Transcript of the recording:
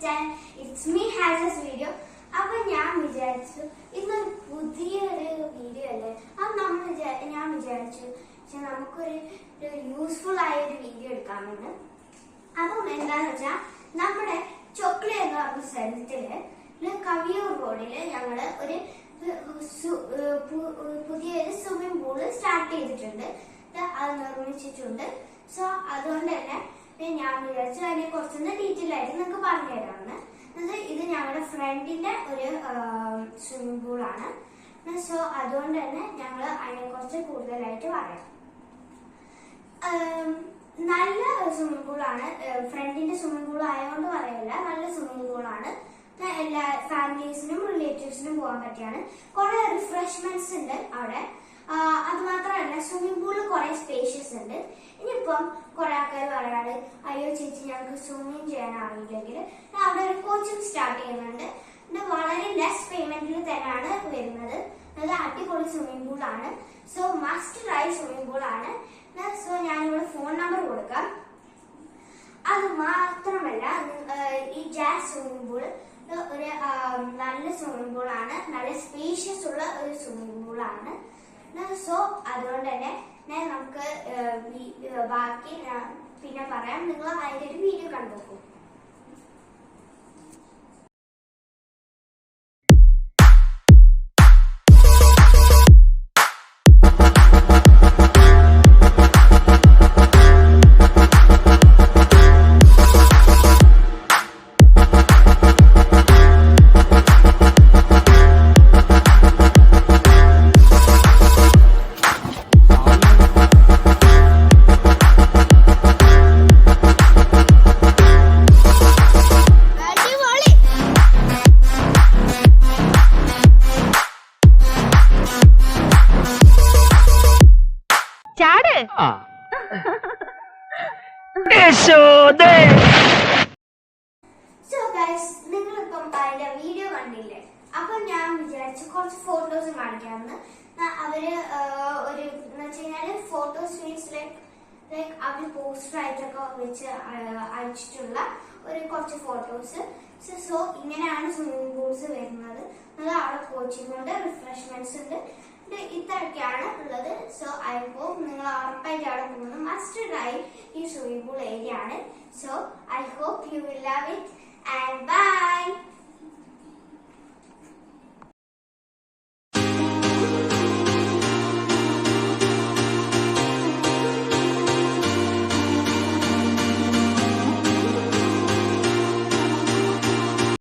channel. It's me Hazard's video. അപ്പോൾ ഞാൻ വിചാരിച്ചു ഇന്നൊരു പുതിയൊരു വീഡിയോ അല്ലേ. ഞാൻ വിചാരിച്ചു നമുക്കൊരു യൂസ്ഫുൾ ആയ ഒരു വീഡിയോ എടുക്കാമെന്ന്. അപ്പം എന്താന്ന് വെച്ചാൽ നമ്മുടെ ചൊക്ലി എന്ന് പറഞ്ഞ സ്ഥലത്തില് കവിയൂർ റോഡില് ഞങ്ങള് ഒരു പുതിയൊരു സ്വിമ്മിംഗ് പൂള് സ്റ്റാർട്ട് ചെയ്തിട്ടുണ്ട്. അത് നിർമ്മിച്ചിട്ടുണ്ട്. സോ അതുകൊണ്ട് തന്നെ ഞാൻ വിചാരിച്ചു അതിനെ കുറച്ചൊന്ന് ഡീറ്റെയിൽ ആയിട്ട് നിങ്ങൾക്ക് പറഞ്ഞു തരാമെന്ന്. ഇത് ഞങ്ങളുടെ ഫ്രണ്ടിന്റെ ഒരു സ്വിമ്മിംഗ് പൂളാണ്. സോ അതുകൊണ്ട് തന്നെ ഞങ്ങൾ അതിനെ കുറിച്ച് കൂടുതലായിട്ട് പറയാം. നല്ല സ്വിമ്മിംഗ് പൂളാണ്. ഫ്രണ്ടിന്റെ സ്വിമ്മിംഗ് പൂൾ ആയതുകൊണ്ട് പറയല്ല, നല്ല സ്വിമ്മിംഗ് പൂളാണ്. എല്ലാ ഫാമിലീസിനും റിലേറ്റീവ്സിനും പോകാൻ പറ്റിയാണ്. കുറെ റിഫ്രഷ്മെന്റ്സ് ഉണ്ട് അവിടെ. അത് മാത്രമല്ല സ്വിമ്മിംഗ് പൂളിൽ കുറെ സ്പേഷ്യസ് ഉണ്ട്. ഇനിയിപ്പം കുറെ ആൾക്കാർ പറയാറ്, അയ്യോ ചേച്ചി ഞങ്ങൾക്ക് സ്വിമ്മിങ് ചെയ്യാൻ അറിയില്ലെങ്കിൽ അവിടെ ഒരു കോച്ചിങ് സ്റ്റാർട്ട് ചെയ്യുന്നുണ്ട്. വളരെ ലെസ് പേയ്മെന്റിൽ തന്നെയാണ് വരുന്നത്. അത് അടിപൊളി സ്വിമ്മിംഗ് പൂളാണ്. സോ മസ്റ്റ് ട്രൈ സ്വിമ്മിംഗ് പൂളാണ്. സോ ഞാനിവിടെ ഫോൺ നമ്പർ കൊടുക്കാം. അത് മാത്രമല്ല ഈ ജാസ് സ്വിമ്മിംഗ് പൂൾ ഒരു നല്ല സ്വിമ്മിംഗ് പൂളാണ്. നല്ല സ്പേഷ്യസ് ഉള്ള ഒരു സ്വിമ്മിംഗ് പൂളാണ്. സോ അതുകൊണ്ട് തന്നെ നമുക്ക് ബാക്കി പിന്നെ പറയാം. നിങ്ങൾ അതിന്റെ ഒരു വീഡിയോ കണ്ടുനോക്കൂ. നിങ്ങളിപ്പം അതിന്റെ വീഡിയോ കണ്ടില്ലേ? അപ്പൊ ഞാൻ വിചാരിച്ചു കുറച്ച് ഫോട്ടോസ് കാണിക്കാമെന്ന്. അവര് ഒരു ഫോട്ടോസ് മീൻസ് ലൈക്ക് അവര് പോസ്റ്റർ ആയിട്ടൊക്കെ വെച്ച് അയച്ചിട്ടുള്ള ഒരു കുറച്ച് ഫോട്ടോസ്. സോ ഇങ്ങനെയാണ് സ്വിമ്മിംഗ് പൂൾസ് വരുന്നത്. അവിടെ കോച്ചിങ് ഉണ്ട്, റിഫ്രഷ്മെന്റ്സ് ഉണ്ട്. ഇത്രയൊക്കെയാണ് ഉള്ളത്. സോ ഐ ഹോപ്പ് നിങ്ങൾ ഉറപ്പായിട്ട് അവിടെ പോകുന്നു. മസ്റ്റ് ട്രൈ ഈ സ്വിമ്മിംഗ് പൂൾ ഏരിയ ആണ്. So I hope you will love it and bye.